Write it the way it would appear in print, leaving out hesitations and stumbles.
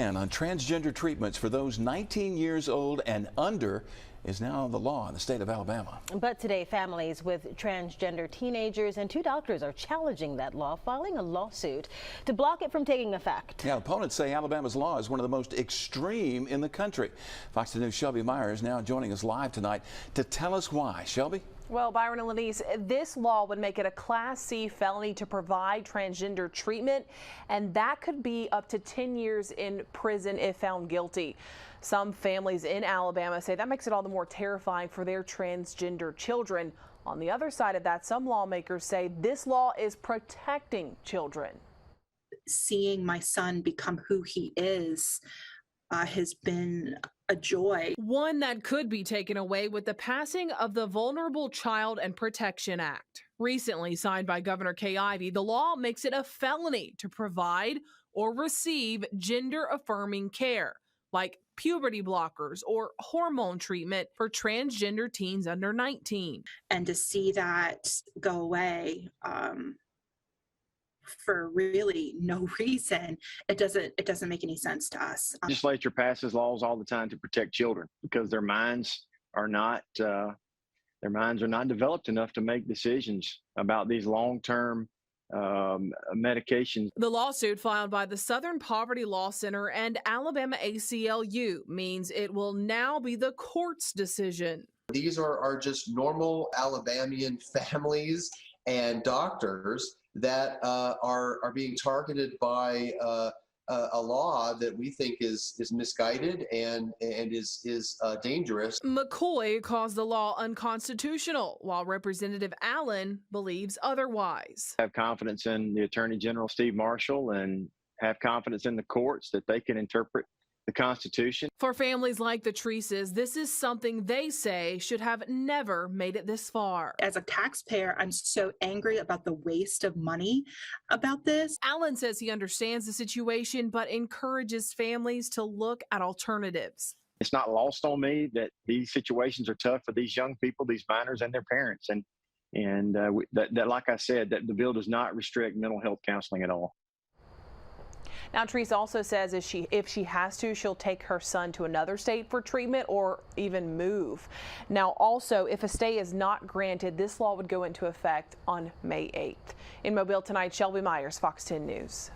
And on transgender treatments for those 19 years old and under is now the law in the state of Alabama. But today, families with transgender teenagers and 2 doctors are challenging that law, filing a lawsuit to block it from taking effect. Yeah, opponents say Alabama's law is one of the most extreme in the country. Fox News' Shelby Myers now joining us live tonight to tell us why. Shelby? Well, Byron and Lenise, this law would make it a Class C felony to provide transgender treatment, and that could be up to 10 years in prison if found guilty. Some families in Alabama say that makes it all the more terrifying for their transgender children. On the other side of that, some lawmakers say this law is protecting children. Seeing my son become who he is has been a joy. One that could be taken away with the passing of the Vulnerable Child and Protection Act. Recently signed by Governor Kay Ivey, the law makes it a felony to provide or receive gender-affirming care, like puberty blockers or hormone treatment for transgender teens under 19. And to see that go away for really no reason, it doesn't make any sense to us. The legislature passes laws all the time to protect children because their minds are not developed enough to make decisions about these long-term medications. The lawsuit filed by the Southern Poverty Law Center and Alabama ACLU means it will now be the court's decision. These are just normal Alabamian families and doctors that are being targeted by a law that we think is misguided and is dangerous. McCoy calls the law unconstitutional, while Representative Allen believes otherwise. Have confidence in the Attorney General, Steve Marshall, and have confidence in the courts that they can interpret the Constitution. For families like the Treeses, this is something they say should have never made it this far. As a taxpayer, I'm so angry about the waste of money about this. Allen says he understands the situation, but encourages families to look at alternatives. It's not lost on me that these situations are tough for these young people, these minors and their parents. And that, like I said, that the bill does not restrict mental health counseling at all. Now, Teresa also says if she has to, she'll take her son to another state for treatment or even move. Now, also, if a stay is not granted, this law would go into effect on May 8th. In Mobile tonight, Shelby Myers, Fox 10 News.